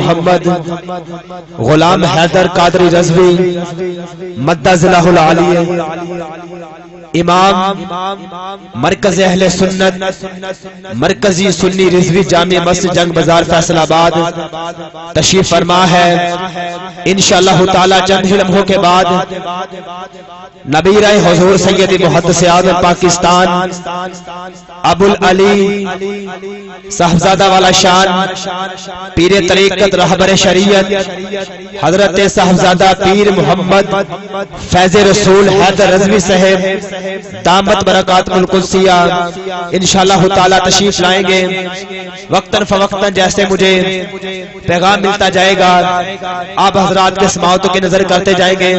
محمد غلام حیدر قادری رضوی مدظلہ العالی، امام مرکز اہل سنت مرکزی سنی رضوی جامع مسجد جنگ بازار فیصل آباد تشریف فرما ہے۔ انشاءاللہ تعالی چند ہی لمحوں کے بعد نبی رائے حضور سید محدث اعظم پاکستان ابو العلی صاحبزادہ والا شان پیر طریقت رہبر شریعت حضرت صاحبزادہ پیر محمد فیض رسول حیدر رضوی صاحب دامت برکات القدسیہ انشاءاللہ تعالی تشریف لائیں گے۔ وقتاً فوقتاً جیسے مجھے پیغام ملتا جائے گا آپ حضرات کے سماعتوں کی نظر کرتے جائیں گے۔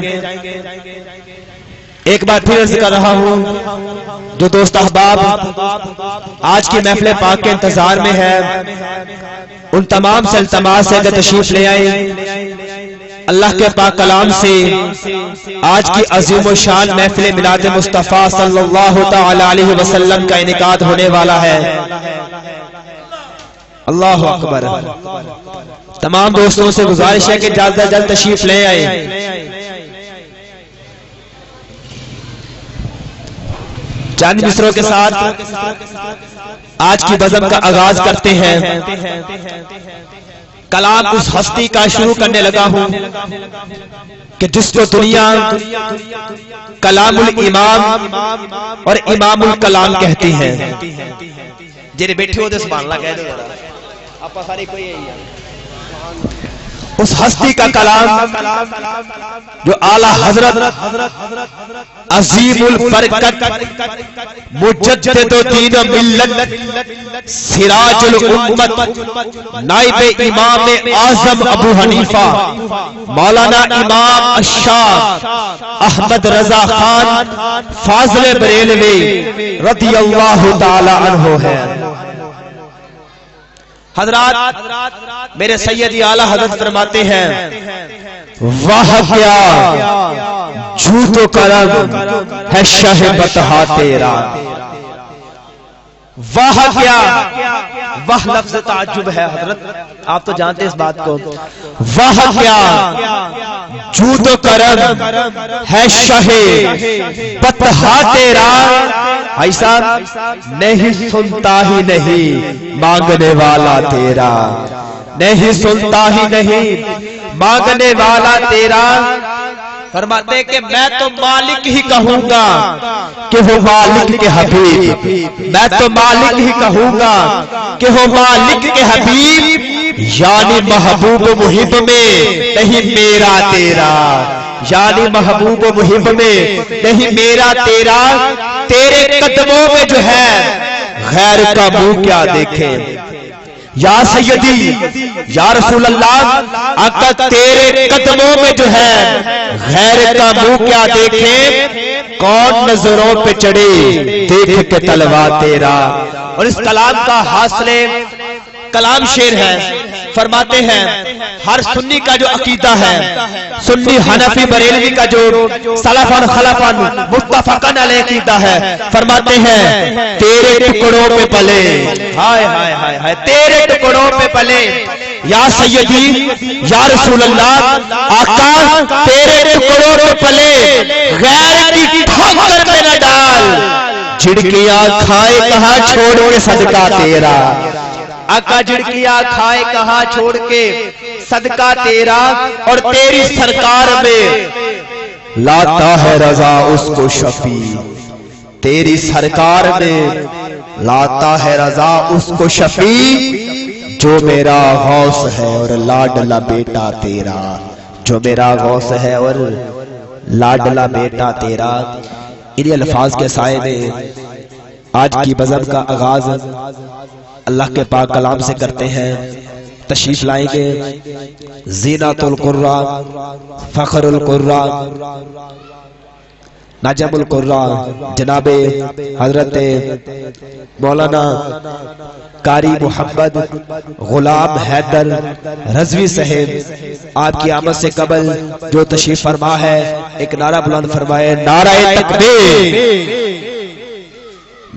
ایک بار پھر عرض کر رہا ہوں، جو دوست احباب آج کی محفل پاک کے انتظار میں ہے ان تمام سے التماس ہے کہ تشریف لے آئیں۔ اللہ کے پاک کلام سے آج کی عظیم و شان محفل میلاد مصطفیٰ صلی اللہ تعالی علیہ وسلم کا انعقاد ہونے والا ہے۔ اللہ اکبر۔ تمام دوستوں سے گزارش ہے کہ جلد از جلد تشریف لے آئیں۔ چند مصروں کے ساتھ آج کی بزم کا آغاز کرتے ہیں۔ کلام اس ہستی کا شروع کرنے لگا ہوں کہ جس کو دنیا کلام الامام اور امام الکلام کہتی ہے۔ جنہیں بیٹھے ہوتے سبحان اللہ کہہ دو، آپ ساری کوئی ہے اس ہستی کا کلام جو اعلیٰ حضرت عظیم البرکت مجدد دین و ملت سراج الامت نائب امام اعظم ابو حنیفہ مولانا امام الشاہ احمد رضا خان فاضل بریلوی رضی اللہ تعالی عنہ ہے۔ حضرات میرے سیدی اعلیٰ حضرت فرماتے ہیں، واہ کیا جھوٹ و کرم ہے شہ بطحا تیرا۔ واہ کیا، واہ لفظ تعجب ہے حضرت، آپ تو جانتے ہیں اس بات کو۔ واہ کیا جھوٹ و کرم ہے شہ بطحا تیرا، ایسا نہیں سنتا ہی نہیں مانگنے والا تیرا، نہیں سنتا ہی نہیں مانگنے والا تیرا۔ فرماتے کہ میں تو مالک ہی کہوں گا کہ وہ مالک کے حبیب، میں تو مالک ہی کہوں گا کہ وہ مالک کے حبیب، یعنی محبوب محب میں نہیں میرا تیرا، یعنی محبوب محب میں نہیں میرا تیرا۔ تیرے قدموں میں جو ہے غیر کا منہ کیا دیکھے، یا سیدی یا رسول اللہ آقا تیرے قدموں میں جو ہے غیر کا منہ کیا دیکھے، کون نظروں پہ چڑھے دیکھ کے طلبہ تیرا۔ اور اس کلام کا حاصل کلام شعر ہے۔ فرماتے ہیں ہر سنی کا جو عقیدہ ہے، سنی حنفی بریلوی کا جو سلفاً خلفاً متفقاً علیہ عقیدہ ہے، فرماتے ہیں تیرے ٹکڑوں پہ پلے، ہائے ہائے ہائے ہائے تیرے ٹکڑوں پہ پلے، یا سیدی یا رسول اللہ آقا تیرے ٹکڑوں پہ پلے، غیر کی ٹھوکر میں نہ ڈال، جھڑکیاں کھائے کہاں چھوڑ کے صدقہ تیرا۔ آقا جھڑکیاں کھائے کہاں چھوڑ کے صدقہ تیرا، اور تیری سرکار میں لاتا ہے رضا اس کو شفیع، تیری سرکار میں لاتا ہے رضا اس کو شفیع، جو میرا غوث ہے اور لاڈلا بیٹا تیرا، جو میرا غوث ہے اور لاڈلا بیٹا تیرا۔ انہی الفاظ کے سائے میں آج کی بزم کا آغاز اللہ کے پاک کلام سے کرتے ہیں۔ تشریف لائیں گے زینت القرآن، فخر القرآن، نجم القرآن جناب حضرت مولانا قاری محمد غلام حیدر رضوی صاحب۔ آپ کی آمد سے قبل جو تشریف فرما ہے ایک نعرہ بلند فرمائے، نعرہ تکبیر،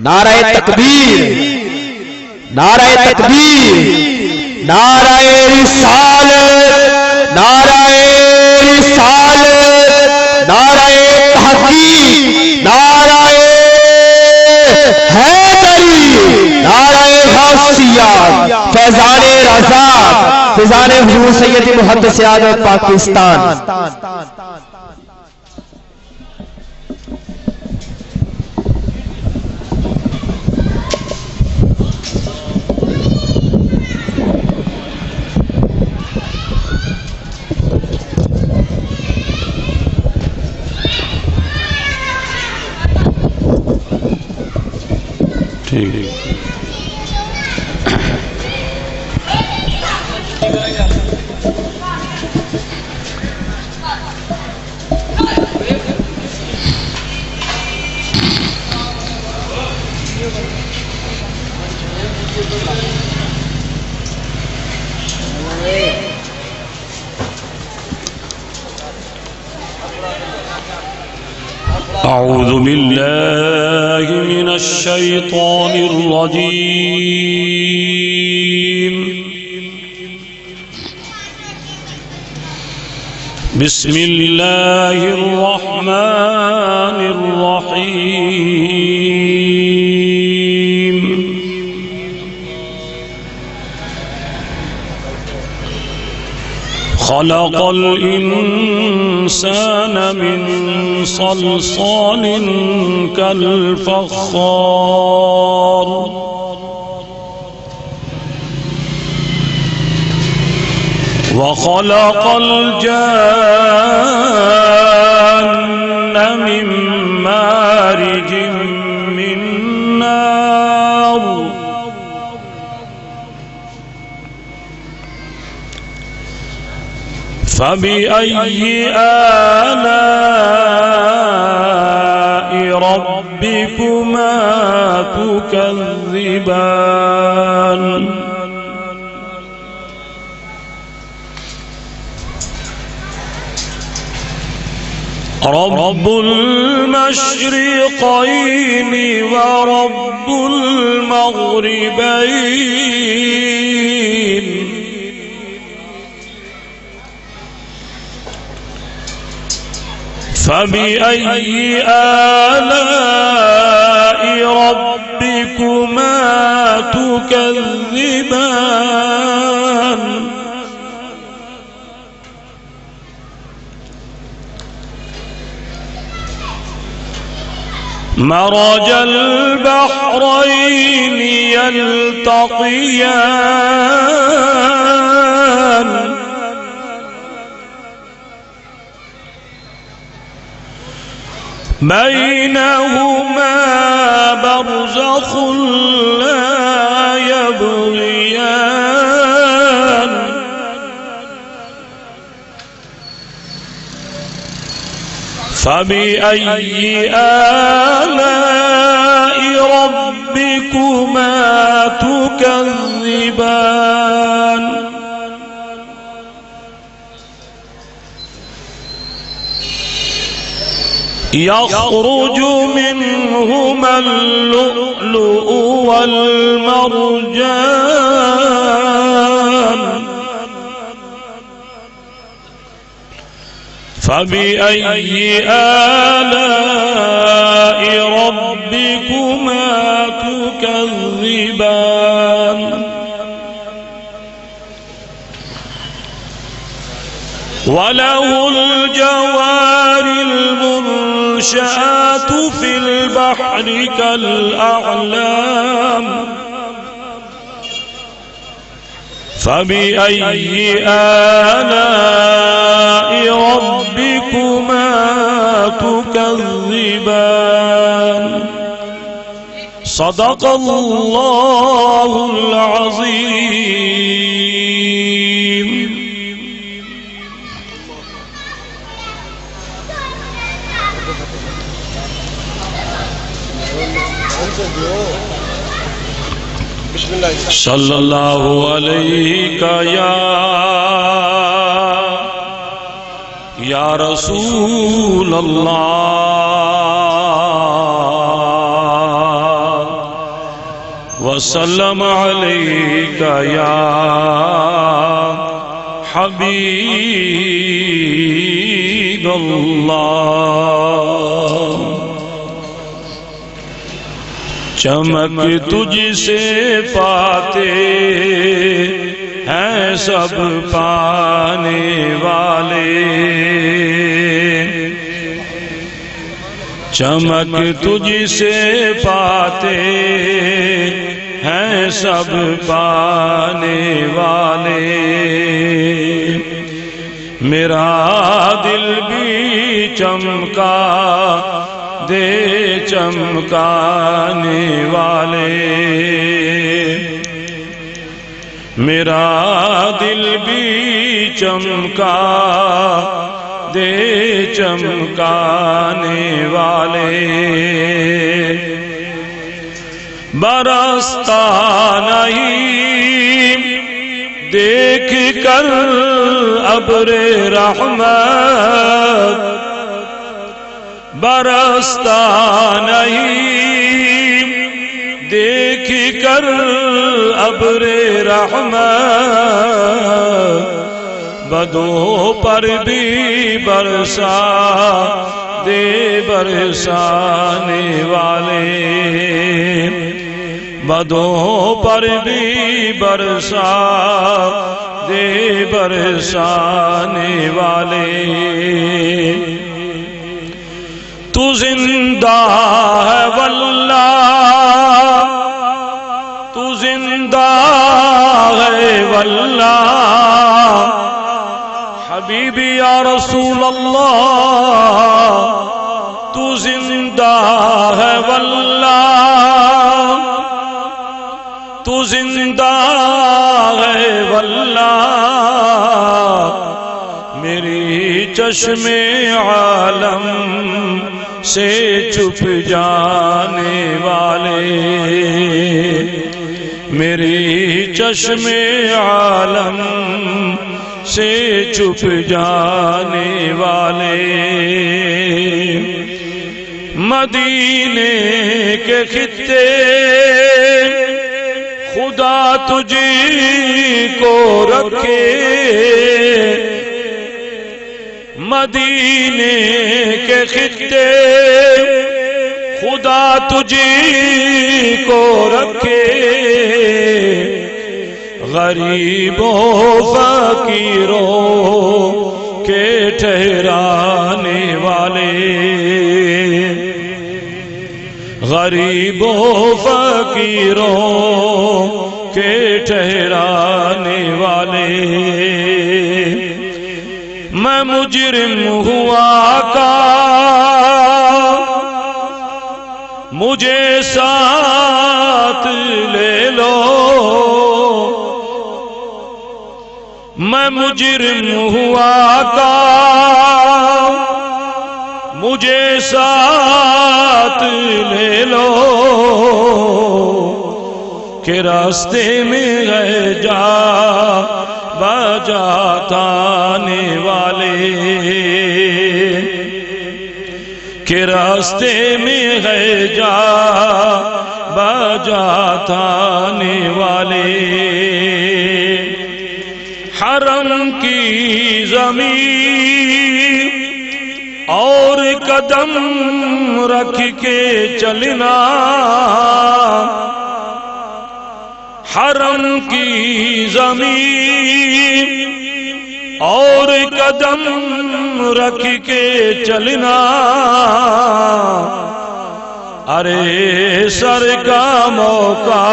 نعرہ تکبیر، نعرہ تکبیر، نعرہ رسالت۔ حافظان حضور سید محدث اعظم پاکستان، أعوذ بالله من الشيطان الرجيم. بسم الله الرحمن الرحيم. خلق الإنسان من صلصال كالفخار وخلق الجان من مارج من نار فبأي آلاء ربكما تكذبان رب المشرقين ورب المغربين فبأي آلاء ربكما تكذبان مرج البحرين يلتقيان بينهما برزخ لا يبغيان فبأي آلاء ربكما تكذبان يخرج منهما اللؤلؤ والمرجان فبأي آلاء ربكما تكذبان وله الجوار المنشآت في البحر كالأعلام فبأي آلاء ربكما تكذبان صدق الله العظيم. صلی اللہ علیہ یا رسول اللہ وسلم علیک یا حبیب اللہ چمک تجھ سے پاتے ہیں سب پانے والے، چمک تجھ سے پاتے ہیں سب پانے والے، میرا دل بھی چمکا دے چمکانے والے، میرا دل بھی چمکا دے چمکانے والے، برستا نہیں دیکھ کر ابر رحمت، برستا نہیں دیکھ کر ابر رحمت، بدوں پر بھی برسا دے برسانے والے، بدوں پر بھی برسا دے برسانے والے، تو زندہ ہے واللہ، تو زندہ ہے واللہ، حبیبی یا رسول اللہ، تو زندہ ہے واللہ، تو زندہ ہے واللہ، میری چشم عالم سے چھپ جانے والے، میری چشم عالم سے چھپ جانے والے، مدینے کے خطے خدا تجھی کو رکھے، مدینے کے خطے خدا تجھی کو رکھے، غریبوں فقیروں کے ٹھہرانے والے، غریبوں فقیروں کے ٹھہرانے والے، میں مجرم ہوا کا مجھے ساتھ لے لو، میں مجرم ہوا کا مجھے ساتھ لے لو، کہ راستے میں گئے جا بجا تانے والے، کہ راستے میں گئے جا بجا تانے والے، حرم کی زمین اور قدم رکھ کے چلنا، حرم کی زمین اور قدم رکھ کے چلنا، ارے سر کا موقع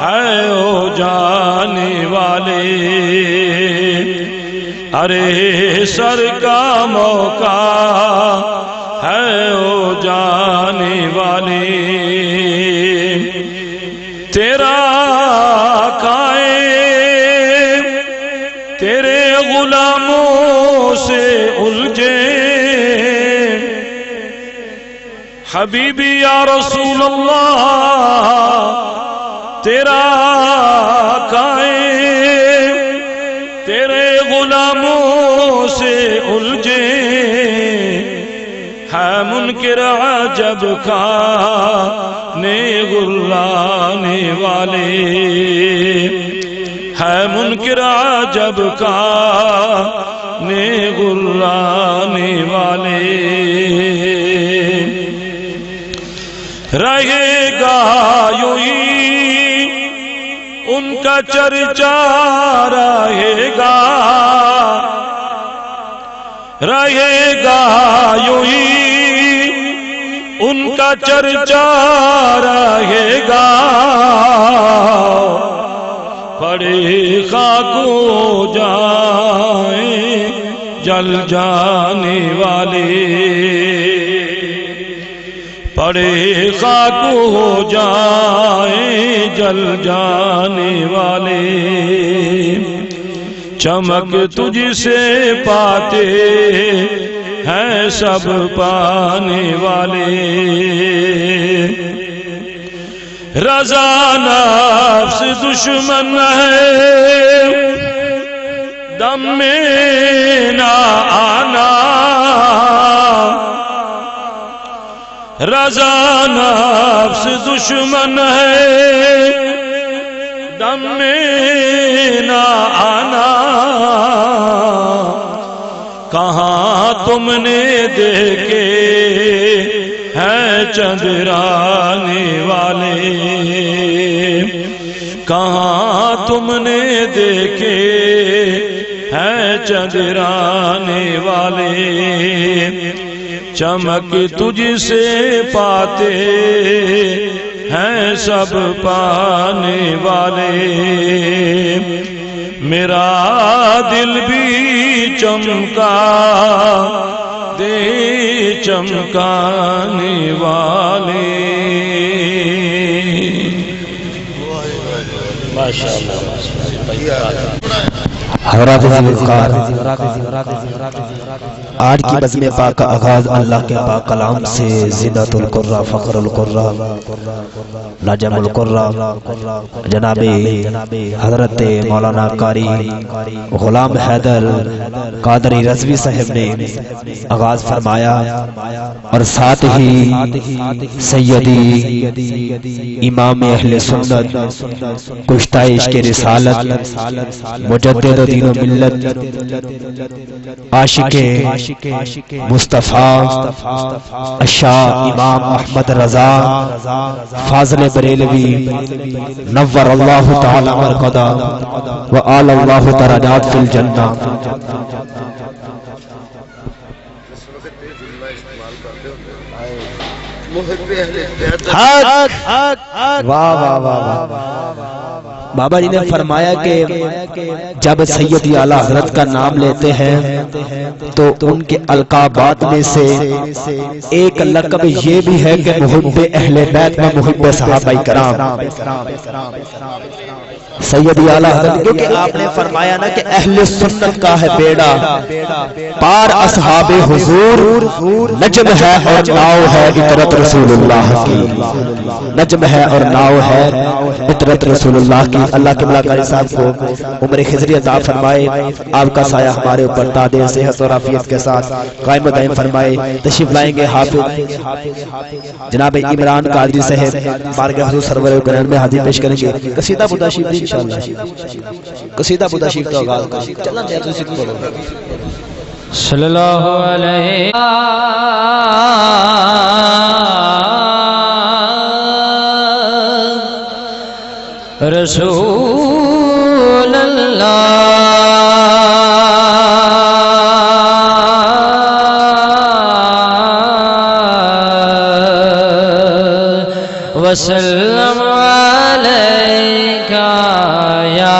ہے او جانے والے، ارے سر کا موقع ہے او جانے والے، تیرا قائم تیرے غلاموں سے الجھے، حبیبی یا رسول اللہ، تیرا قائم تیرے غلاموں سے الجھے، ہے منکر عجب کھانے غلانے والے، ہے منکر عجب کھانے غلانے والے، رہے گا یوں ہی ان کا چرچا رہے گا یوں ہی ان کا چرچا رہے گا پڑے خاک ہو جائیں جل جانے والے پڑے خاک ہو جائیں جل جانے والے چمک تجھ سے پاتے ہیں سب پانے والے رضا نفس دشمن ہے دم میں نہ آنا رضا نفس دشمن ہے دم میں نہ آنا کہاں تم نے دیکھے ہیں چندرانے والے کہاں تم نے دیکھے ہیں چندرانے والے چمک تجھ سے پاتے ہیں سب پانے والے میرا دل بھی چمکا دے چمکانے والے ماشاءاللہ حضرات ذوالفقار آج کی بزم پاک کا آغاز اللہ کے پاک کلام سے زینت القرہ فخر القرہ نجم القرہ جناب حضرت مولانا قاری غلام حیدر قادری رضوی صاحب نے آغاز فرمایا اور ساتھ ہی سیدی امام اہل سنت کشتہ عشق رسالت مجدد دین و ملت عاشق مصطفیٰ الشاہ امام احمد رضا فاضل بریلوی نور اللہ تعالی مرقدہ وآل اللہ درجات فی الجنہ واہ واہ واہ بابا جی نے فرمایا کہ جب سیدی اعلیٰ حضرت کا نام لیتے ہیں تو ان کے القابات میں سے ایک لقب یہ بھی ہے کہ محب اہل بیت و محب صحابہ کرام سیدی اعلیٰ حضرت کیونکہ آپ نے فرمایا نا کہ اہل سنت کا ہے بیڑا پار اصحاب حضور نجم ہے اور ناؤ ہے اطرت رسول اللہ کی نجم ہے اور ناؤ ہے اطرت رسول اللہ کی اللہ کے ملاقاری صاحب کو عمر خضری عطا فرمائے آپ کا سایہ ہمارے اوپر دادے صحت اور عافیت کے ساتھ قائم و دائم فرمائے تشریف لائیں گے حافظ جناب عمران قادری صاحب بارگاہ حضور سرور گرین میں حاضری پیش کریں گے قصیدہ بودا شریف انشاءاللہ قصیدہ بودا شریف کا آغاز چلنا چاہتے ہیں سکھ پڑھو صلی اللہ علیہ رسول اللہ وسلم علیکہ یا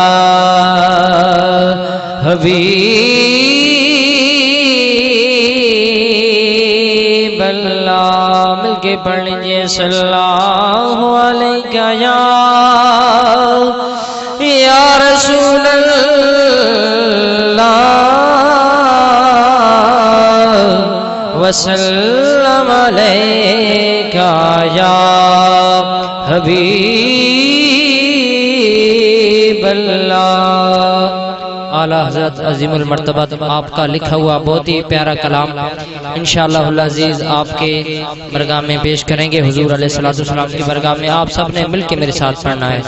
حبیب اللہ مل کے پڑھ لیجئے صلی اللہ علیکہ یا رسول اللہ وسلم علیکہ یا حبیب اللہ اعلیٰ حضرت عظیم المرتبہ آپ کا لکھا ہوا بہت ہی پیارا کلام انشاءاللہ العزیز آپ کے برگاہ میں پیش کریں گے حضور علیہ السلام کی برگاہ میں آپ سب نے مل کے میرے ساتھ پڑھنا ہے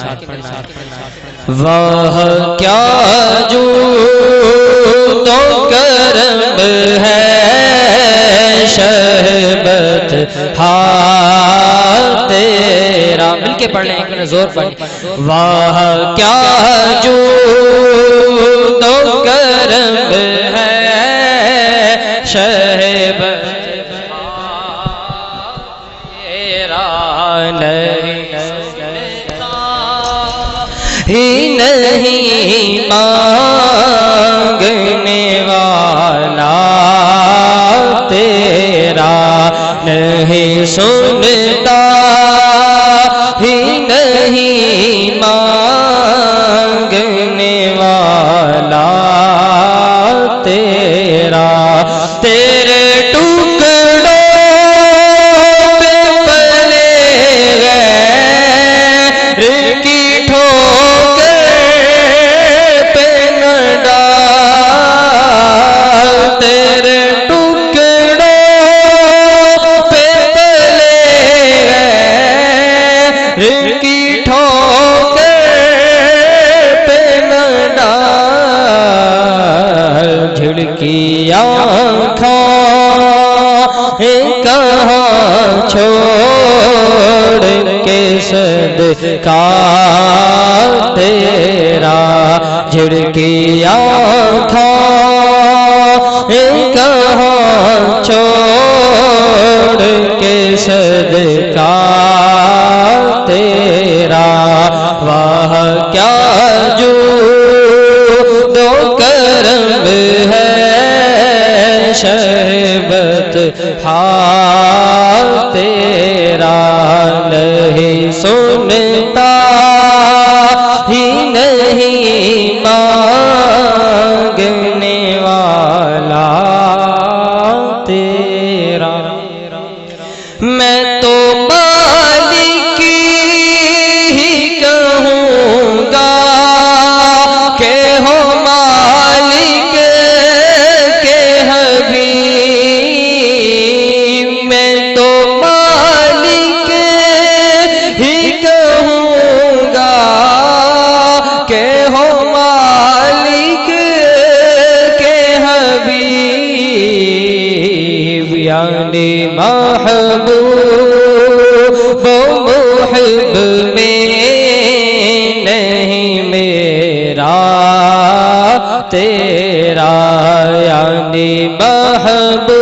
واہ کیا جود و کرم ہے شہبت ہاتھ تیرا مل کے کے پڑھ لیں ایک زور پڑھ لیں واہ کیا جود و کرم ہے شہب تیرا ہی نہیں مانگنے والا تیرا نہیں سنتا ہی نہیں مانگنے والا تیرا تیرے ٹکڑوں پہ پلے غیر کی ٹھوکر پہ نہ ڈال تیرے ٹکڑوں پہ پلے غیر کی ٹھوکر پہ نہ ڈال جھڑکی آنکھوں کہاں چھوڑ کے صدقہ تیرا جھڑکی آنکھوں کہاں چھوڑ کے صدقہ تیرا واہ کیا جود و کرم ہے شہبت حال تیرا نہیں سنتا ہی نہیں مانگنے والا تیرا میں تو مالک ہی کہوں گا کہ ہو مالک کے حبیب میں تو مالک ہی کہوں گا کہ ہو مالک کے حبیب یعنی محبوب و محب میں نہیں میرا تیرا یعنی محبوب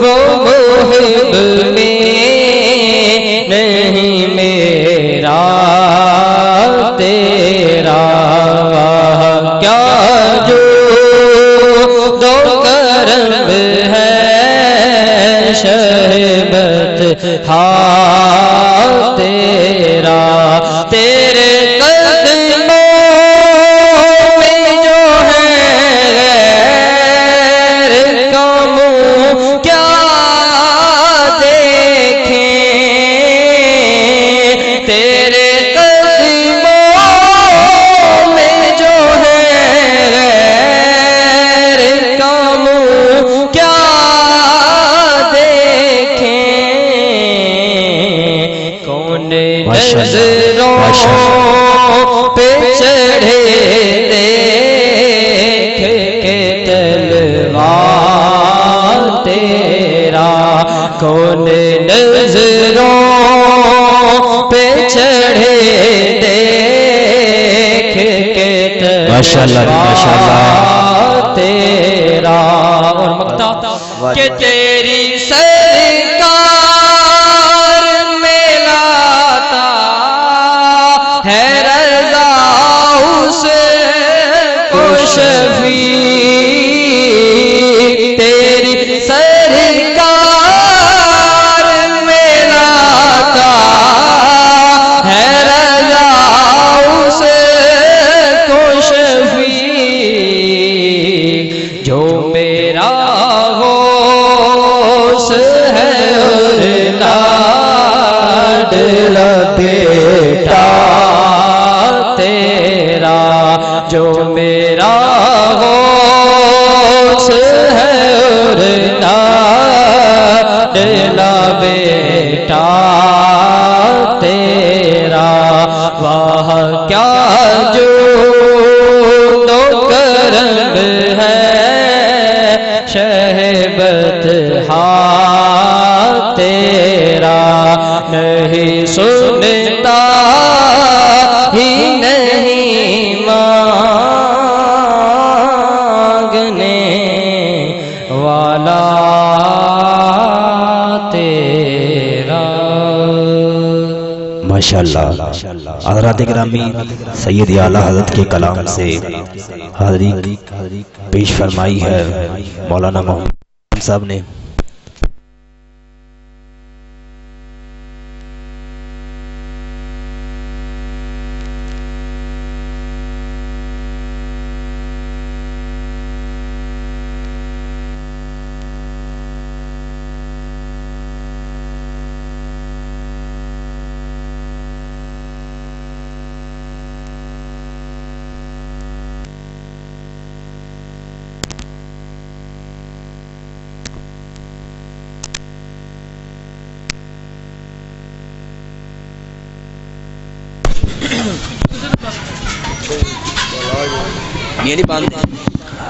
و محب میں نہیں میرا تیرا واہ کیا جود و کرم ہے شہبت حال تیرا تیرے قدموں میں جو ہے غیر کا منہ کیا دیکھیں تیرے قدموں میں جو ہے غیر کا منہ کیا دیکھیں کون نظروں پہ چڑھے دیکھ کے تلوار تیرا کون نظروں پہ چڑھے دیکھ کے تلوار تیرا اور مقطع کہ تیری سرکار میں لاتا ہے رضا اس کو شفیع تیری سرکار میں لاتا ہے رضا اس کو شفیع جو میرا غوث ہے اور لاڈلا بیٹا تیرا جو میرا غوث ہے اور لاڈلا بیٹا تیرا واہ کیا جود و کرم ہے شہبت حال تیرا نہیں سن ماشاءاللہ حضرات گرامی سید اعلیٰ حضرت کے کلام سے حاضری پیش فرمائی ہے مولانا محمد صاحب نے.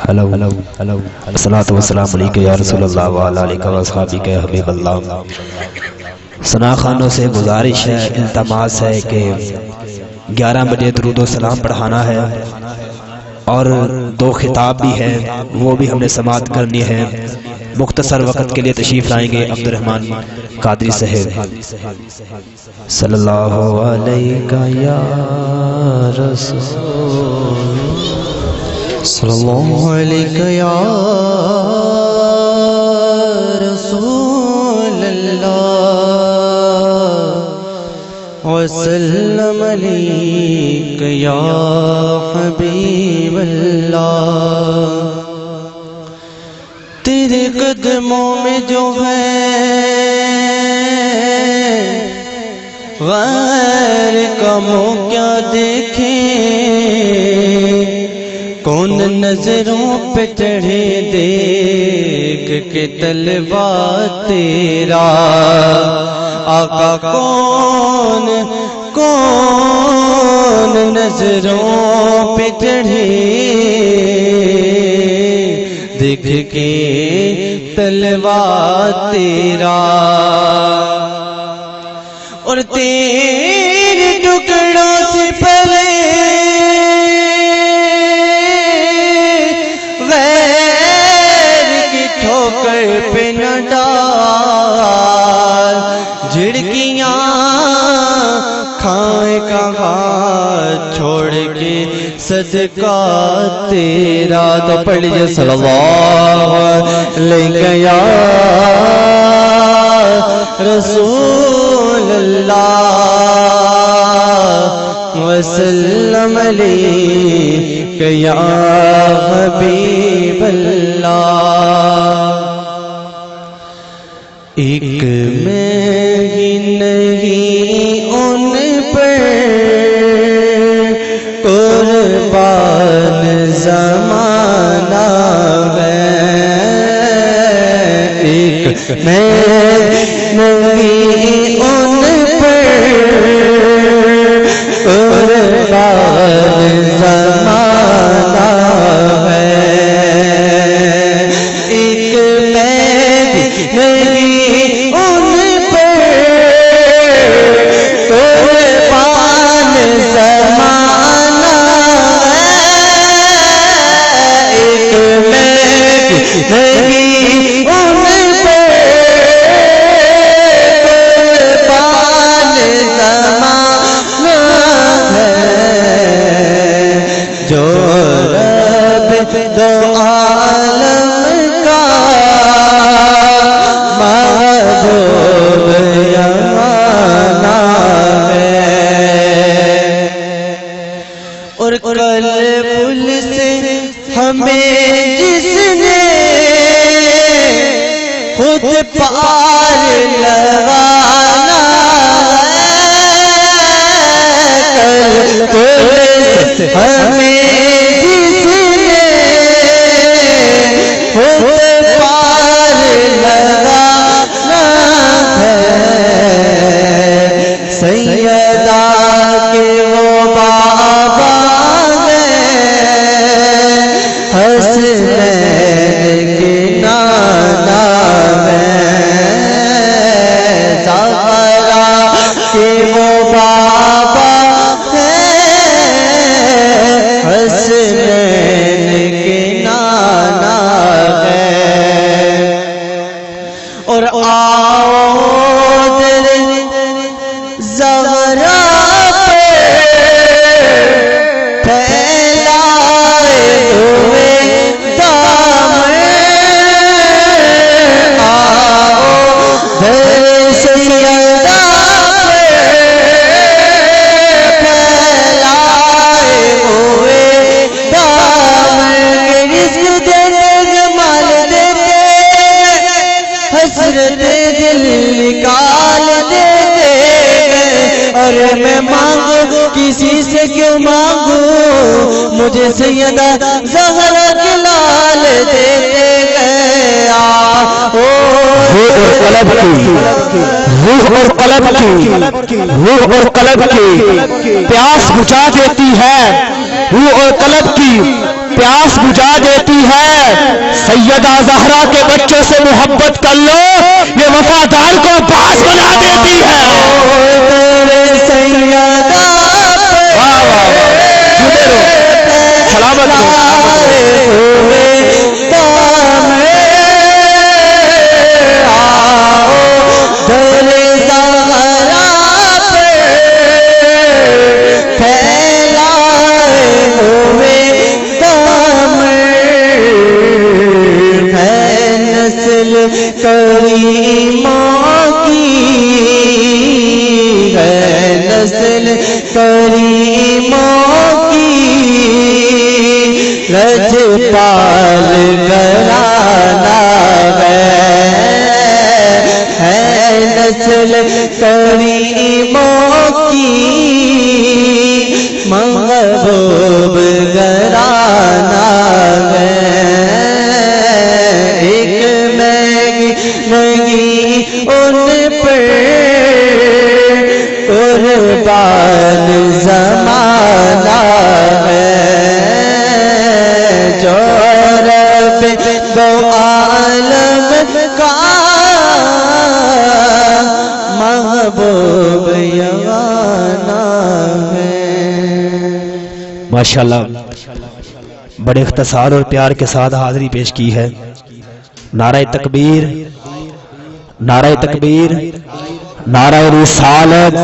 ہلو الصلاۃ والسلام علیک یا رسول اللہ وعلی آلک و اصحابک یا حبیب اللہ. ثنا خانوں سے گزارش ہے، التماس ہے کہ 11 بجے درود و سلام پڑھانا ہے اور 2 خطاب بھی ہے، وہ بھی ہم نے سماعت کرنی ہے. مختصر وقت کے لیے تشریف لائیں گے عبد الرحمن قادری صاحب. صلی اللہ علیہ یا رسول، صلی اللہ علیہ یا رسول اللہ، وسلم علیک یا حبیب اللہ. تیرے قدموں میں جو ہے غیر کا منہ کیا دیکھے، کون نظروں پہ چڑھے دیکھ کے طلبا تیرا. آقا کون کون نظروں پہ چڑھے دیکھ کے طلبا تیرا. اور تیرے ٹکڑوں سے پہلے پہ نہ ڈال، جھڑکیاں کھائے کہاں چھوڑ کے صدقہ تیرا. تو پڑھ لیجیے صلی اللہ علیہ یا رسول اللہ، وسلم علیک یا حبیب اللہ. ایک میں ہی نہیں ان پر قربان زمانہ ہے، ایک میں نہیں ان پر قربان زمانہ ہے، ایک میں نہیں ان پر قربان زمانہ ہے، ایک میں نہیں ان پر قربان زمانہ ہے، جو رب دو عالم کا محبوب یمانہ ہے. اور کل پل سے ہمیں جس نے خود پار لگانا ہے، کل پل سے ہمیں جس نے خود پار لگانا ہے، سیدہ کے وہ بابا حسنین کے نانا میں، زہرا کے وہ بابا حسنین کے نانا ہے. اور آؤ زہرا مجھے سیدہ زہرا کی لال دیتے گیا روح اور قلب کی روح اور قلب کی روح اور قلب کی پیاس بجھا دیتی ہے روح اور قلب کی پیاس بجھا دیتی ہے سیدہ زہرا کے بچوں سے محبت کر لو یہ وفادار کو باز بنا دیتی ہے سیدہ سلامت کریموں کی ہے نسل کریموں کی رجپال گھرانہ ہے نسل کریموں کی محبوب گھرانہ ہے ان پر قربان زمانہ ہے جو رب دو عالم کا محبوب یگانہ ہے ماشاءاللہ بڑے اختصار اور پیار کے ساتھ حاضری پیش کی ہے نعرہ تکبیر نعرہ تکبیر نعرہ رسالت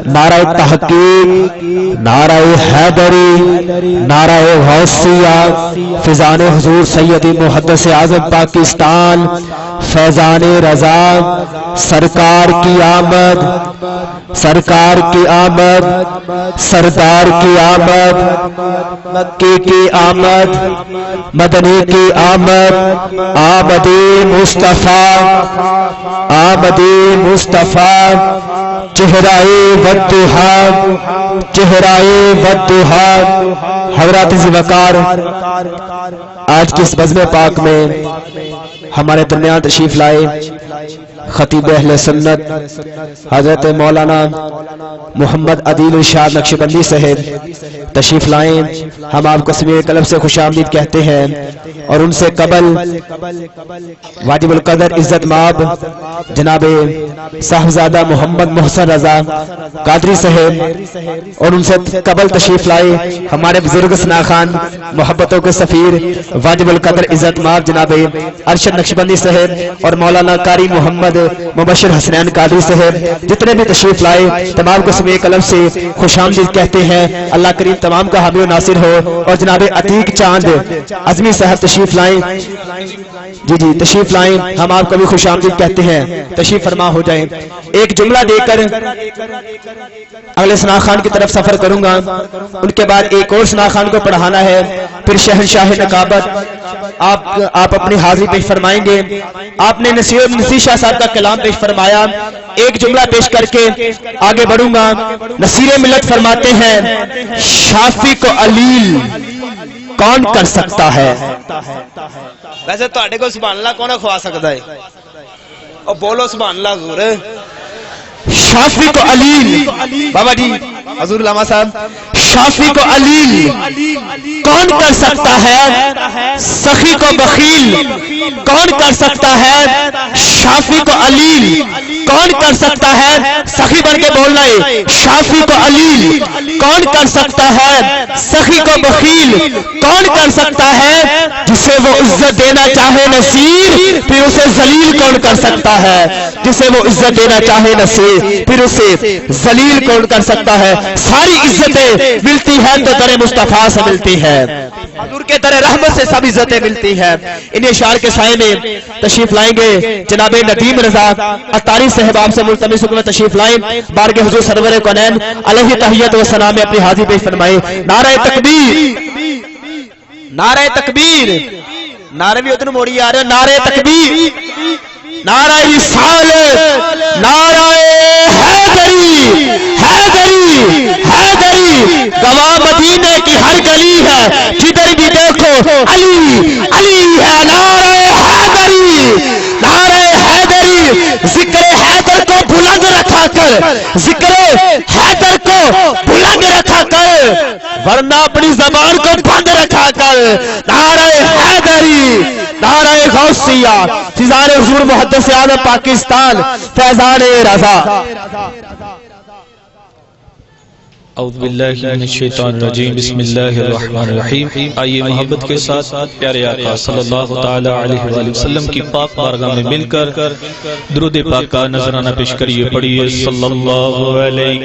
نعرہ تحقیق نعرہ حیدری نعرہ غوثیہ فیضان حضور سیدی محدث اعظم پاکستان فیضان رضا سرکار کی آمد سرکار کی آمد سردار کی آمد مکی کی آمد مدنی کی آمد آمدی مصطفیٰ آمدی مصطفیٰ چہرائے والدہا چہرائے والدہا حضرات ذوالوقار آج کی اس بزم پاک میں ہمارے درمیان تشریف لائے خطیب اہل سنت حضرت مولانا محمد عدیل ارشاد نقشبندی صاحب تشریف لائیں ہم آپ کو سمیع قلب سے خوش آمدید کہتے ہیں اور ان سے قبل واجب القدر عزت مآب جناب صاحبزادہ محمد محسن رضا قادری صاحب اور ان سے قبل تشریف لائے ہمارے بزرگ ثنا خان محبتوں کے سفیر واجب القدر عزت مآب جناب ارشد نقشبندی صاحب اور مولانا قاری محمد مبشر حسنین قادری صاحب جتنے بھی تشریف لائے تمام کو سمیع قلب سے خوش آمدید کہتے ہیں اللہ کریم تمام کا حامی و ناصر ہو اور جناب عتیق چاند عظمی صاحب تشریف لائیں جی تشریف لائیں ہم آپ کو بھی خوش آمدید کہتے ہیں تشریف فرما ہو جائیں ایک جملہ دے کر اگلے ثنا خان کی طرف سفر کروں گا ان کے بعد ایک اور ثنا خان کو پڑھانا ہے پھر شہنشاہ نقابت آپ اپنی حاضری پیش فرمائیں گے آپ نے نصیر شاہ صاحب کا کلام پیش فرمایا ایک جملہ پیش کر کے آگے بڑھوں گا نصیر ملت فرماتے ہیں شافی کو علیل کون کر سکتا ہے ویسے تواڈے کو سبحان اللہ کون کھوا سکتا ہے اور بولو سبحان اللہ حضور شافی کو علیل بابا جی حضور علامہ صاحب شافی کو علیل کون کر سکتا ہے سخی کو بخیل کون کر سکتا ہے شافی کو علیل کون کر سکتا ہے سخی بن کے بولنا ہے شافی کو علیل کون کر سکتا ہے سخی کو بخیل کون کر سکتا ہے جسے وہ عزت دینا چاہے نصیر پھر اسے ذلیل کون کر سکتا ہے جسے وہ عزت دینا چاہے نصیر پھر اسے ذلیل کون کر سکتا ہے ساری عزتیں ملتی ہیں تو در مصطفیٰ سے ملتی ہے حضور کے در رحمت سے سب عزتیں ملتی ہیں انہیں اشعار کے سائے میں تشریف لائیں گے جناب ندیم رضا اتاری صاحب آپ سے ملتمس میں تشریف لائیں بارگاہ حضور سرور کونین علیہ تحیت و ثنا میں اپنی حاضری پیش فرمائیں نعرہ تکبیر نعرہ تکبیر نعرہ بھی ادھر موڑی آ رہے نعرہ تکبیر نعرہ رسالت نعرہ حیدری حیدری حیدری گواہ مدینے کی ہر گلی ہے، جدھر بھی دیکھو علی علی ہے، نعرہ حیدری نعرہ حیدری، ذکر حیدر کو بلند رکھا کر، ذکر حیدر کو بلند رکھا کر، ورنہ اپنی زبان کو بند رکھا کر۔ نعرہ حیدری، نعرہ غوثیہ، فیضان حضور محدث اعظم پاکستان فیضان رضا۔ اعوذ باللہ من الشیطان الرجیم، بسم اللہ الرحمن الرحیم۔ آئیے محبت کے ساتھ پیارے آقا صلی اللہ تعالی علیہ وآلہ وسلم کی پاک بارگاہ میں مل کر درود پاک کا نذرانہ پیش کریے، پڑھیے صلی اللہ علیہ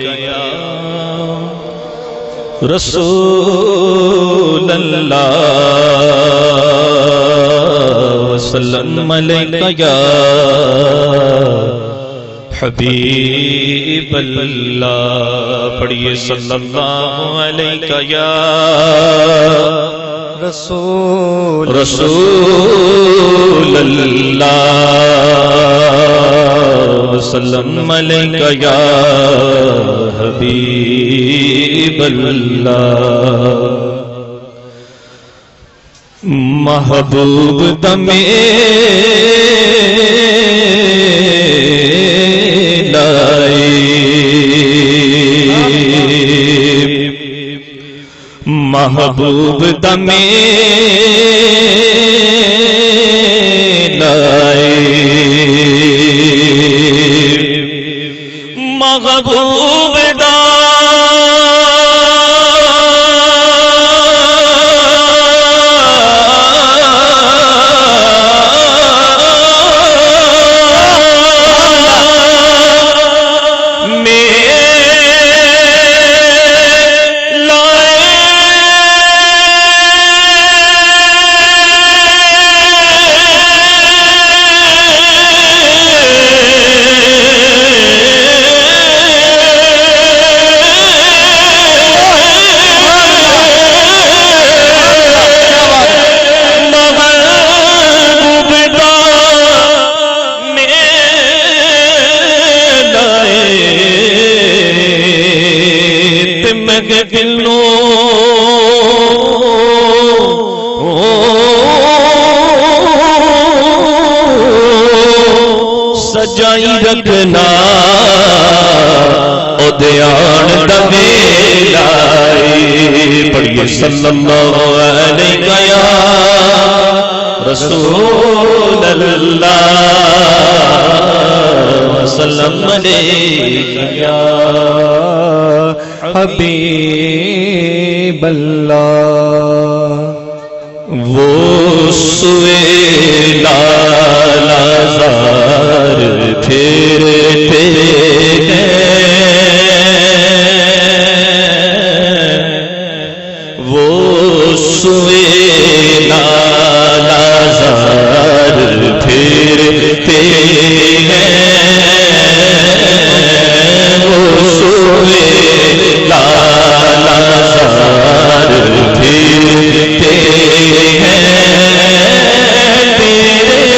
رسول اللہ وسلم علیہ یا حبیب اللہ، پڑھیے صلی اللہ علیہ یا رسول اللہ وسلم علیہ یا حبیب اللہ۔ محبوب دمے محبوب دمے لائے، محبوب سجائی رکھنا او دیان دمے لائی، پڑھیے صلی اللہ علیہ یا رسول اللہ وسلم علیہ یا حبیب اللہ۔ وہ سوئے لالازار پھرتے ہیں، وہ سوئے لالازار پھرتے ہیں، وہ سوئے لالازار پھرتے ہیں، تیرے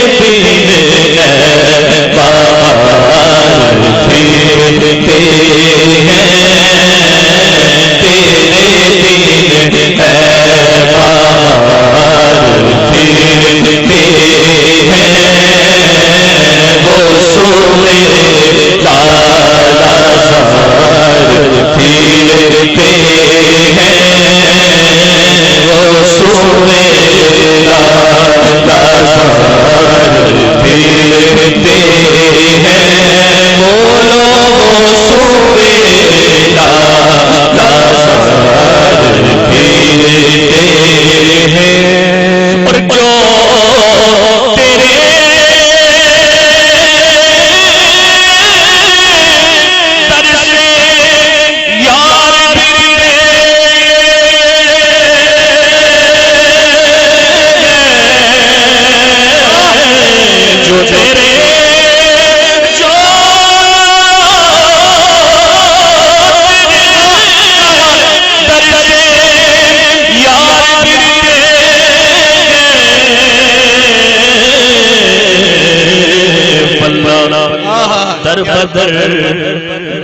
در بدر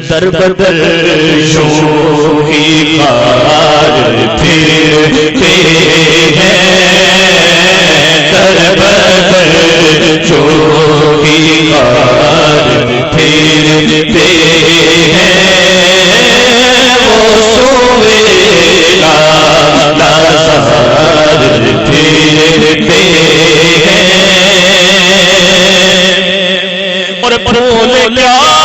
در بدر یوں ہی غار پھرتے ہیں در بدر یوں ہی غار پھرتے ہیں وہ سوئے لازار پھرتے ہیں اور پھول کیا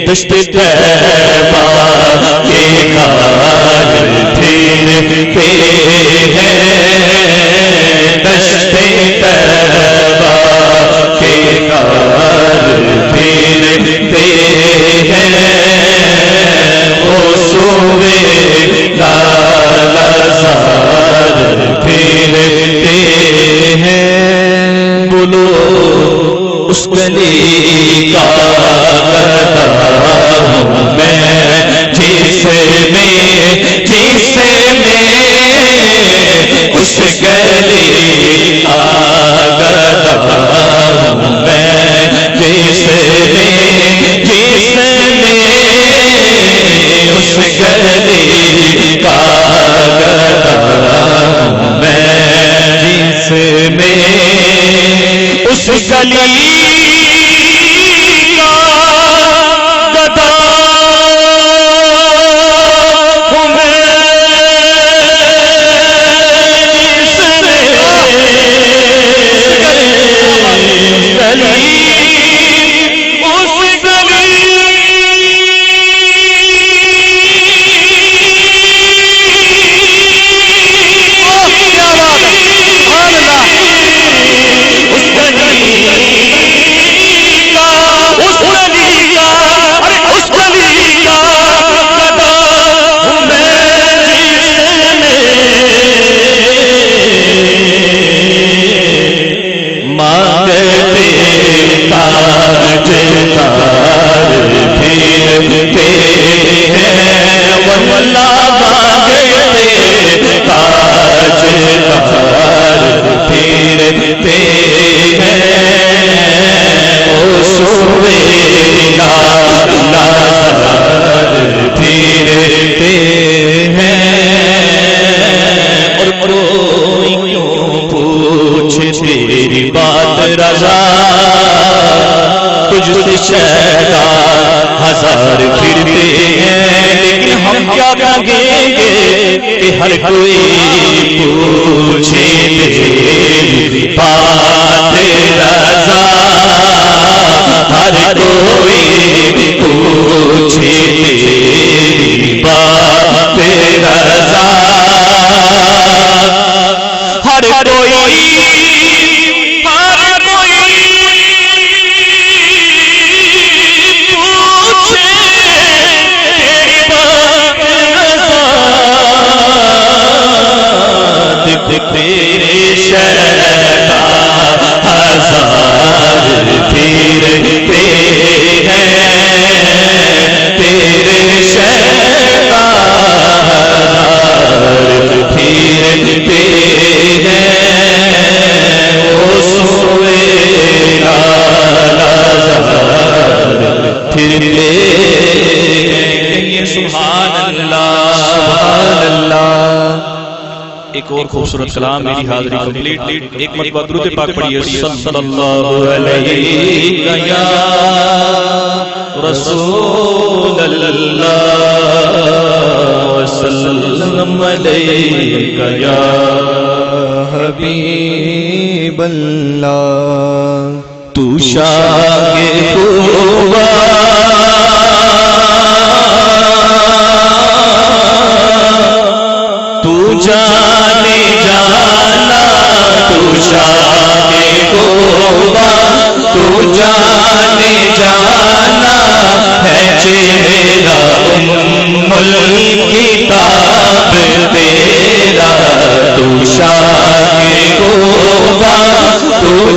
دشت طیبہ کے گھر پھرتے ہیں دشت طیبہ کے گھر پھرتے ہیں وہ سوئے لازار پھرتے ہیں بولو اس گلی کا جسے میں اس گلی آگتا ہوں میں جسے میں اس گلی آگتا ہوں میں جس میں اس گلی ہزار پھرتے ہیں لیکن ہم کیا کہیں گے کہ ہر کوئی پوچھے تیری بات رضا ہر کوئی پوچھے تیری بات رضا ہر کوئی تیرے شہدا ہزار پھرتے ہیں تیرے شہدا ہزار پھرتے ہیں وہ سوئے لازار پھرتے ہیں سبحان اللہ سبحان اللہ۔ ایک اور خوبصورت کلام میری حاضری کمپلیٹ ایک مرتبہ درود پاک پڑھیے صلی اللہ علیہ یا رسول اللہ وسلم علیہ یا حبیب اللہ تو شاہ خوبا تو جانے جانا تو شاہ خوبا تو جانے جانا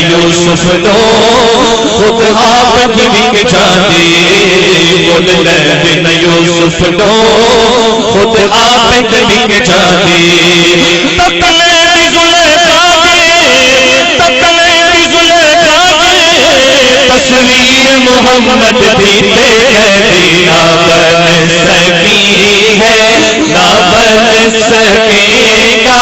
یوسف دو خود آپ بھی جانے، بولے یوسف دو خود آپ بھی جانے، تکلے زلیخا تصویر محمد بھی دینا بن سکی ہے، نہ بن سکے گا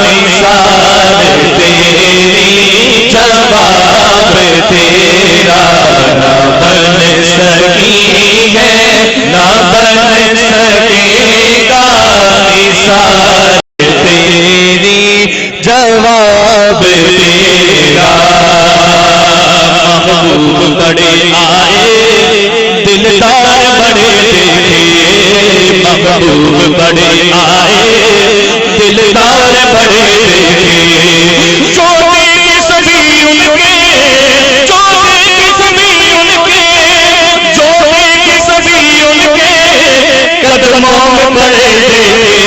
مثال تیری، جواب تیرا نہ بن سکی ہے، نہ بن سکے گا مثال تیری، جواب تیرا۔ محبوب بڑے آئے دلدار بڑے دیکھے، محبوب بڑے آئے دلدار بڑے دیکھے، چوٹے کے سبھی ان کے، چوٹے کے سبھی ان کے، چوٹے کے سبھی ان کے قدموں میں بڑے دیکھے،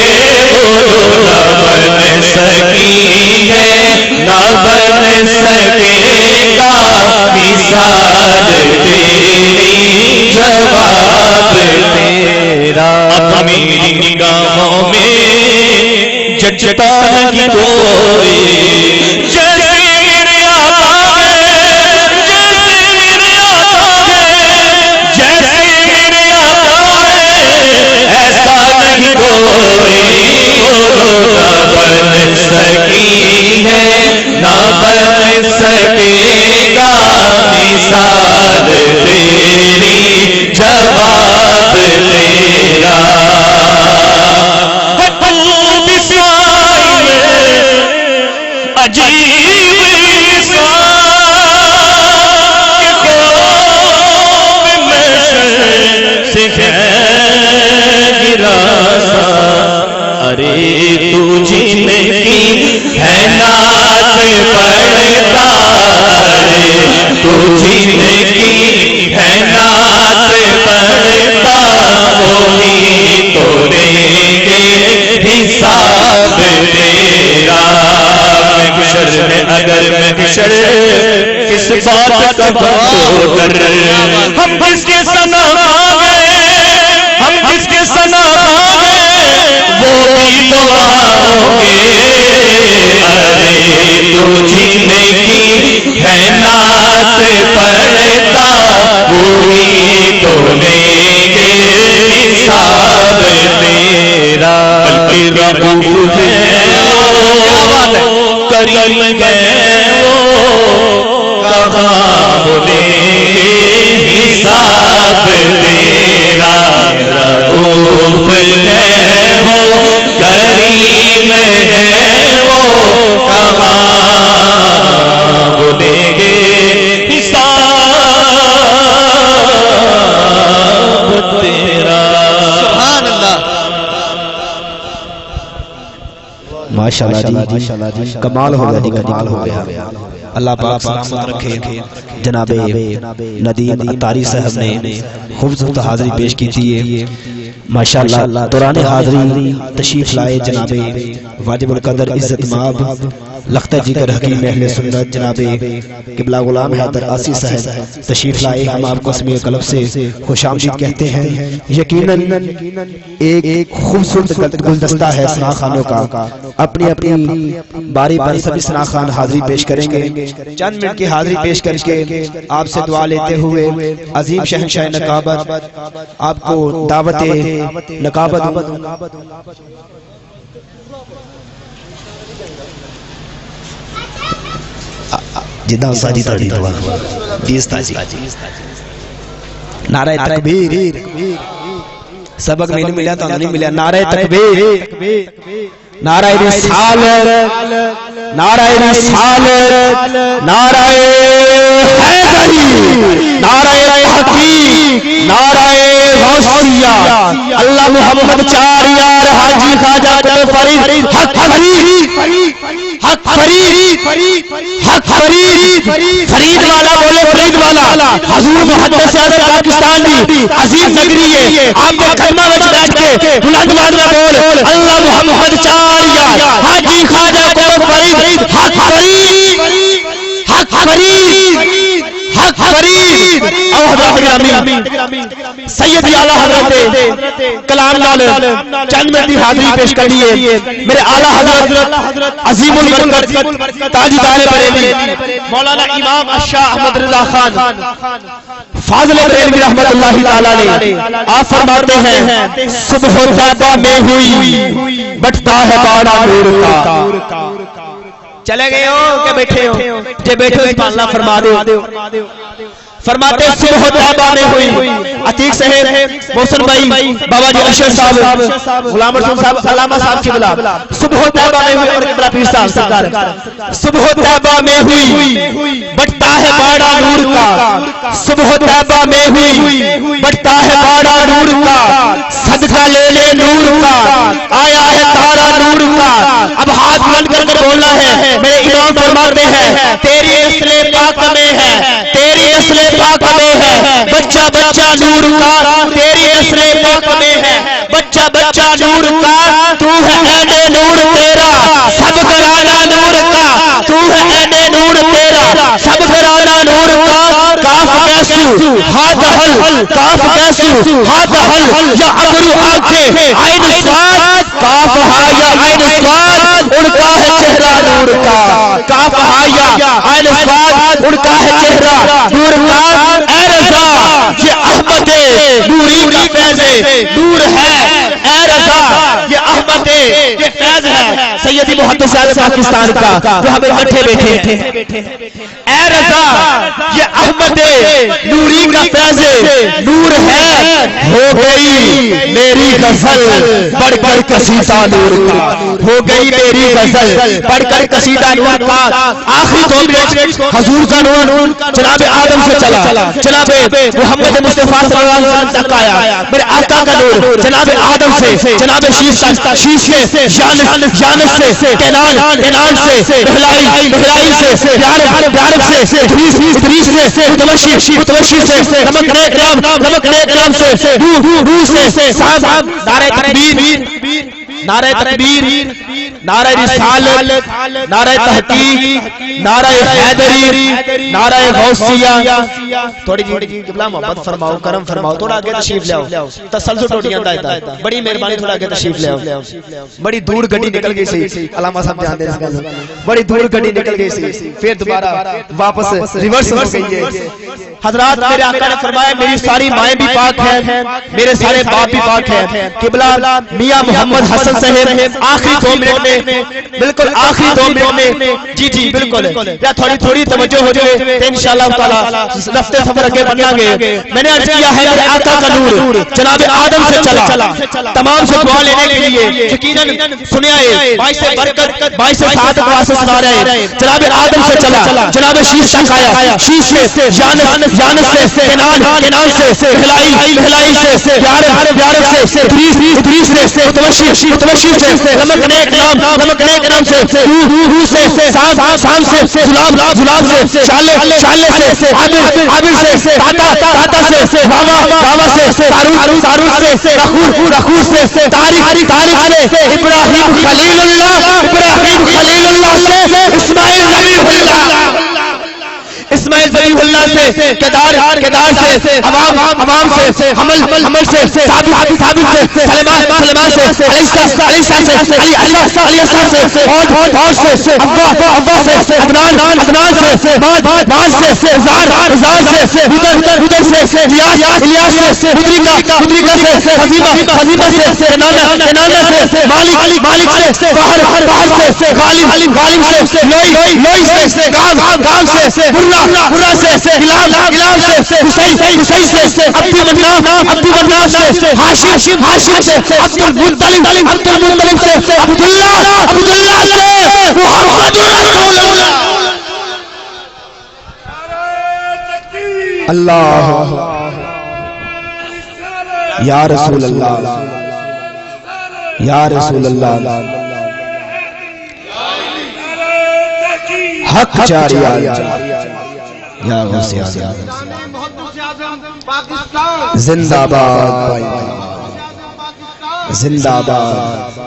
نہ بن سکی ہے، نہ بن سکے گا مثال تیری، جواب تیرا۔ اب میری نگاہوں میں جچتا نہیں کوئی، جیسے میرے آقا ہے، جیسے میرے آقا ہے، جیسے میرے آقا ہے، ایسا نہیں کوئی، نہ بن سکی ہے، نہ بن سکے گا مثال تیری، جواب تیرا۔ عجیب سے گرا سا، ارے تو جن کی ہے ناز پڑھتا، تو جن کی ہے ناز پڑھتا، وہی تو لیں گے حساب تیرا۔ محشر میں اگر محشر کس بات کا بندو کر، ہم کس کے ثنا گئے، ہم کس کے ثنا گئے، وہ بھی تو آؤ گے، ارے تو جن کی ہے ناز پڑھتا، وہی تو لیں گے حساب تیرا۔ بلکہ رؤوف ہے کریم گئے وہ، کہاں بولے حساب تیرا۔ رؤوف ہے وہ کریم ہے وہ، ماشاءاللہ جی کمال ہو گیا جی کمال ہو گیا اللہ پاک سلامت رکھے جناب ندیم اتاری صاحب نے خوبصورت حاضری پیش کی تھی ماشاءاللہ دوران حاضری تشریف لائے جناب واجب القدر عزت مآب لختہ جگر حکیم اہل سنت جناب قبلہ غلام حیدر آسی صاحب تشریف لائے ہم آپ کو اسمی قلب سے خوش آمدید کہتے ہیں یقیناً ایک خوبصورت گلدستہ ہے ثنا خانوں کا اپنی اپنی باری پر سبھی ثنا خان حاضری پیش کریں گے چند منٹ کی حاضری پیش کر کے آپ سے دعا لیتے ہوئے عظیم شہنشاہ نقابت آپ کو دعوت نقابت جدہ ساجی تاڑی دعا بیس تاجی نعرہ تکبیر سبق میں نہیں ملا تو نہیں ملا نعرہ تکبیر نعرہ رسالت نعرہ رسالت نعرہ حیدری نعرہ تحقیق نعرہ غوثیہ اللہ محمد چار یار حاجی خواجہ قطب فرید حق فرید حق فرید حق فرید فرید والا بولے فرید والا حضور محدث اعظم پاکستان دی عظیم نگری ہے آپ نے کلمہ وچ بیٹھ کے بلند آواز میں بول اللہ محمد چار یار حاجی خواجہ قطب فرید حق فرید حق فرید حق فرید او حضرت گرامی سیدی اعلیٰ حضرت کلام لال چند منٹ کی حاضری پیش کر لیے میرے اعلیٰ حضرت عظیم البرکت تاجدار بریلی مولانا امام الشاہ احمد رضا خان فاضل بریلوی رحمت اللہ تعالی نے آپ فرماتے ہیں صبح طیبہ میں ہوئی بٹتا ہے باڑا نور کا چلے گئے ہو کہ بیٹھے ہو جے بیٹھے ہو اللہ فرما دو فرماتے صبح طیبہ میں ہوئی عتیق صاحب محسن بھائی بابا جی اشرف صاحب غلام رسول صاحب علامہ صاحب کی بلا صبح طیبہ میں ہوئی اور قبلہ پیر صاحب سرکار صبح طیبہ میں ہوئی بٹتا ہے باڑا نور کا صبح طیبہ میں ہوئی بٹتا ہے باڑا نور کا صدقہ لے لے نور کا آیا ہے تارا نور کا اب ہاتھ بلند کر کے بولنا ہے میرے امام فرماتے ہیں تیری اصل پاک میں ہے تیری اصل پاک میں ہے بچہ بچہ نور کا تیری اصل پاک میں ہے بچہ بچہ نور کا تو ہے عین نور تیرا سب گھرانا نور کا تو ہے عین نور تیرا سب گھرانا نور کا کاف کیسو ہاتھ حل کاف کیسو ہاتھ حل یا ابرو آنکھیں عین سواد کاف ہا یا عین سواد ان کا ہے چہرہ نور کا کاف ہا یا عین سواد ان کا ہے چہرہ نور کا اے رضا یہ احمد نوری کا فیض نور ہے اے رضا یہ احمد یہ فیض ہے سیدی محدث اعظم پاکستان کا جو ہمیں اکٹھے بیٹھے اے رضا یہ احمد نوری کا فیض نور ہے ہو گئی میری غزل بڑھ کر قصیدہ نور کا ہو گئی میری غزل بڑھ کر قصیدہ نور کا آخری دو منٹ حضور کا نور جناب آدم سے چلا جناب محمد مصطفیٰ صلی اللہ علیہ وسلم تک آیا میرے آقا کا نور جناب آدم سے جناب شیش تک شیش سے جانس سے کینان سے بہلائی سے یارب سے ادریس سے متوشی سے نمک کرام سے روح سے صاحب نعرہ تکبیر نعرہ تکبیر نعرہ رسالت نعرہ تحقیق نعرہ حیدری نعرہ غوثیہ تھوڑی جی قبلہ محبت فرماؤ کرم فرماؤ تھوڑا آگے تشریف لے آؤ تسلسل ٹوٹیاں دائتا بڑی مہربانی تھوڑا آگے تشریف لے آؤ بڑی دور گھڑی نکل گئی سی علامہ صاحب جانتے ہیں اس کا بڑی دور گھڑی نکل گئی سی پھر دوبارہ واپس ریورس ہو گئی ہے حضرات میرے آقا نے فرمایا میری ساری مائیں بھی پاک ہیں میرے سارے باپ بھی پاک ہیں قبلہ میاں محمد حسن صاحب آخری 2 منٹ میں بالکل آخری 2 منٹ میں جی بالکل یا تھوڑی توجہ ہو جائے تو انشاءاللہ تعالی رفتے سفر اگے بننا گے میں نے عرض کیا ہے میرے آقا کا نور جناب آدم سے چلا تمام سے دعا لینے کے لیے یقیناً سنیا ہے باعث برکت باعث سعادت کا واسطہ سنا رہے ہیں جناب آدم سے چلا جناب شیش تک آیا شیش سے جانس سے کنان سے ہلائی سے یارب سے ادریس سے متوشی سے نمک نیک نام نمک کے نام سے روح سے شام سے زلام سے شالے سے عابر سے تاتا سے بابا سے سارو سے رخور سے تاریخ سے ابراہیم خلیل اللہ سے اسماعیل ذبیح اللہ سے کدار سے عوام سے حمل سے ثابت سے سلیمان سے علیسہ سے علی سے اور سے ابا سے عدنان سے باز سے زار سے ادھر سے الیاس سے مدرکہ سے حزیمہ سے کنانہ سے مالک سے باہر سے غالب سے لوئی سے گام سے برا سے غلام سے حسین سے عبد مناف سے ہاشم سے عبد المطلب سے عبداللہ سے محمد رسول اللہ یا رسول اللہ یا رسول اللہ حق جاری یا غوث اعظم زندہ باد زندہ باد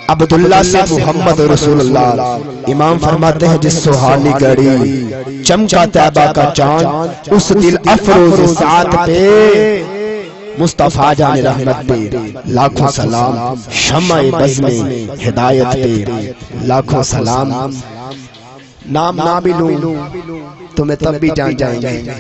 عبداللہ سے محمد رسول اللہ امام فرماتے ہیں جس سہانی گھڑی چمکا طیبہ کا چاند اس دل افروز ساعت پہ مصطفیٰ جان رحمت پہ لاکھوں سلام شمع بزم ہدایت پہ لاکھوں سلام نام نہ بھی لوں تمہیں تب بھی جان جائیں گے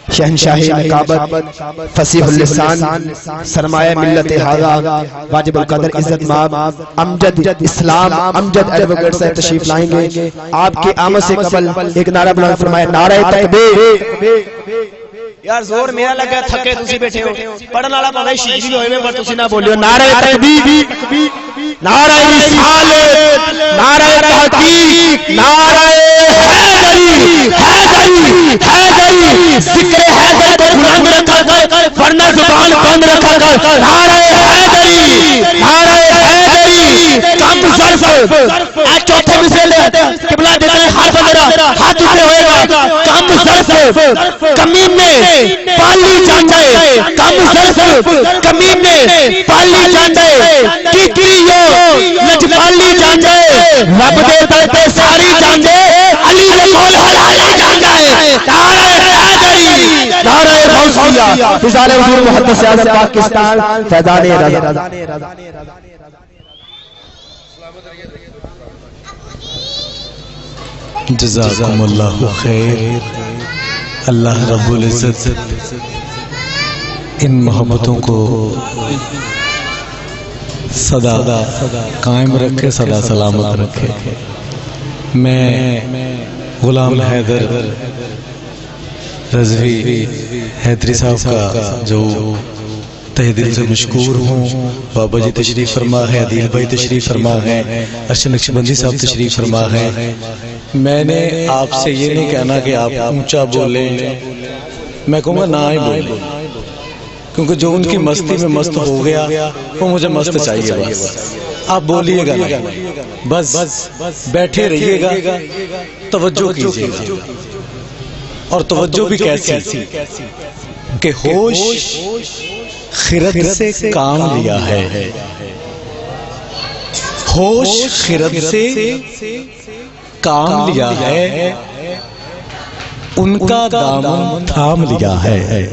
شہنشاہ مقابت فصیح اللسان سرمایہ ملت ہاغا واجب القدر عزت ماب امجد اسلام امجد ایڈوکیٹ سے تشریف لائیں گے آپ کی آمد سے قبل ایک نعرہ بلند فرمائے نعرہ تکبیر یار زور میرا لگا تھکے تسی بیٹھے ہو پڑھن والا پڑھائی شیخی ہوئے میں پر تسی نہ بولیو نعرہ تکبیر نعرہ رسالت نعرہ تحقیق نعرہ حیدری ذکر حیدر کو بلند رکھا کر ورنہ زبان بند رکھا کر نعرہ حیدری کم ظرف ایک چوتھے مسئلے قبلہ دیتا ہے ہاتھ میرا ہاتھ اسے ہوئے گا کم ظرف کمیم میں پالی جان جائے کم ظرف کمیم میں پالی جان جائے کیکریو لجپالی جان جائے رب دے درتے ساری جان جائے علی رکول حلالی جان جائے نعرہ حیدری نعرہ غوثیہ فضال حضور محدث اعظم پاکستان فیضان رضا جزاکم اللہ خیر اللہ رب العزت ان محبتوں کو سدا قائم رکھے سدا سلامت رکھے میں غلام حیدر رضوی حیدری صاحب کا جو تہ دل سے مشکور ہوں بابا جی تشریف فرما ہے عدیل بھائی تشریف فرما ہے ارشد نقشبندی صاحب تشریف فرما ہے میں نے آپ سے یہ نہیں کہنا کہ آپ اونچا بولیں میں کہوں گا نہ ہی بولیں کیونکہ جو ان کی مستی میں مست ہو گیا وہ مجھے مست چاہیے بس آپ بولیے گا نہیں بس بیٹھے رہیے گا توجہ کیجیے گا اور توجہ بھی کیسی کہ ہوش خرد سے کام لیا ہے ہوش خرد سے کام لیا ہے ان کا دامن تھام لیا ہے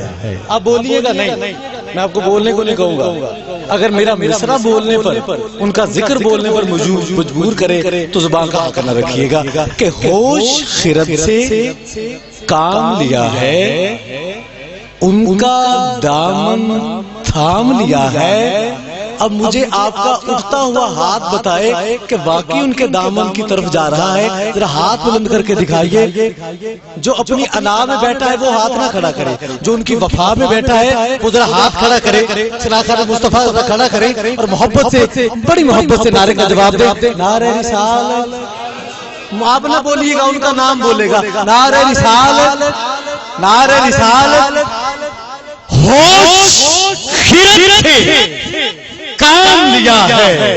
آپ بولیے گا نہیں میں آپ کو بولنے کو نہیں کہوں گا اگر میرا مصرع بولنے پر ان کا ذکر بولنے پر مجبور کرے تو زبان کا حق نہ رکھیے گا کہ ہوش خرد سے کام لیا ہے ان کا دامن تھام لیا ہے اب مجھے آپ کا اٹھتا ہوا ہاتھ بتائے کہ واقعی ان کے دامن کی طرف جا رہا ہے ذرا ہاتھ بلند کر کے دکھائیے جو اپنی انا میں بیٹھا ہے وہ ہاتھ نہ کھڑا کرے جو ان کی وفا میں بیٹھا ہے وہ ذرا ہاتھ کھڑا کرے صلاۃ مصطفیٰ کھڑا کرے اور محبت سے بڑی محبت سے نعرے کا جواب دے نعرہ رسالت آپ نہ بولیے گا ان کا نام بولے گا نعرہ رسالت نعرہ رسالت ہوش خرد سے کام لیا ہے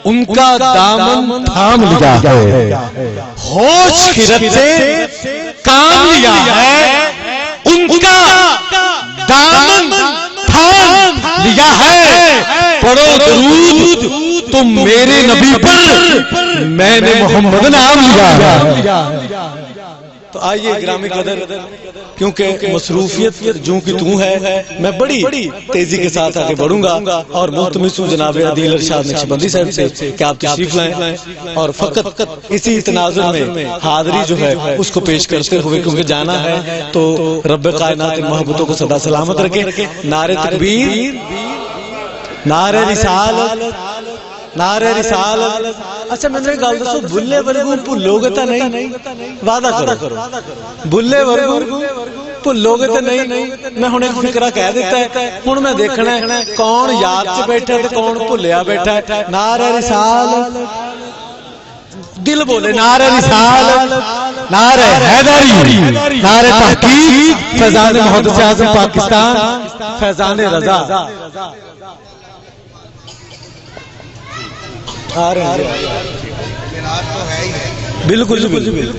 ان کا دامن تھام لیا ہے، ہوش خرد سے کام لیا ہے، ان کا دامن تھام لیا ہے، پڑھو درود تم میرے نبی پر، میں نے محمد نام لیا ہے۔ تو آئیے گرامی قدر، کیونکہ مصروفیت جو کہ تو ہے، میں بڑی تیزی کے ساتھ آگے بڑھوں گا اور ملتمس ہوں جناب عدیل ارشاد نقشبندی صاحب سے کہ آپ تشریف لائیں اور فقط اسی تناظر میں حاضری جو ہے اس کو پیش کرتے ہوئے، کیونکہ جانا ہے تو رب کائنات ان محبتوں کو سدا سلامت رکھے۔ نعرہ تکبیر، نعرہ رسالت، نعرہ رسالت۔ اچھا میں نے گل دسو، بلے ورگو بھلو گے تو نہیں؟ وعدہ کرو بلے ورگو بھلو گے تو نہیں؟ میں ہن ایک فکرہ کہہ دیتا ہے، ہن میں دیکھنا ہے کون یاد چ بیٹھا ہے تے کون بھلیا بیٹھا ہے۔ نعرہ رسالت، دل بولے نعرہ رسالت، نعرہ حیدری، نعرہ تحقیق، فیضان محدث اعظم پاکستان، فیضان رضا۔ بالکل بالکل۔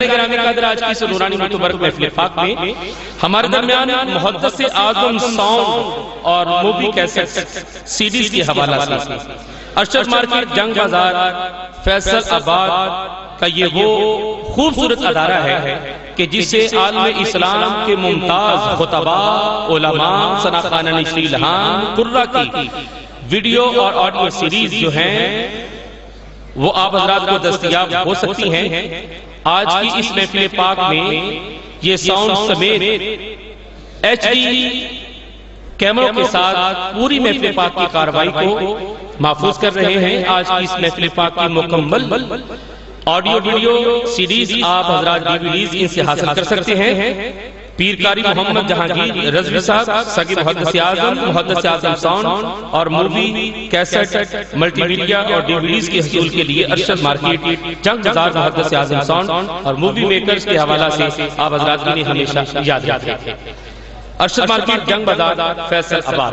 گرامی قدر، آج کی اس نورانی متبرک محفل پاک میں ہمارے درمیان محدث اعظم ساؤنڈ اور مووی کیسٹ سیڈیز کے حوالہ سے ارشد مارکیٹ جنگ بازار فیصل آباد کا یہ وہ خوبصورت ادارہ ہے کہ جسے عالم اسلام کے ممتاز خطباء، علماء، ثناءخوان نشری لہان، قرہ کی ویڈیو اور آڈیو سیریز جو ہیں وہ آپ حضرات کو دستیاب ہو سکتی ہیں۔ آج کی اس محفل پاک میں یہ ساؤنڈ سمیت ایچ ڈی کیمروں کے ساتھ پوری محفل پاک کی کاروائی کو محفوظ کر رہے ہیں۔ آج کی اس محفل پاک کی مکمل آڈیو ویڈیو سیریز آپ حضرات ڈیویڈیز ان سے حاصل کر سکتے ہیں۔ پیر قاری محمد جہانگیر رضوی صاحب، سگی محدث اعظم ساؤنڈ اور مووی کیسٹ ملٹی میڈیا اور ڈیویڈیز کے حصول کے لیے ارشد مارکیٹ جنگ بازار محدث اعظم ساؤنڈ اور مووی میکرز کے حوالہ سے آپ حضرات نے ہمیشہ یاد رکھیں۔ ارشد مارکیٹ جنگ بازار فیصل آباد۔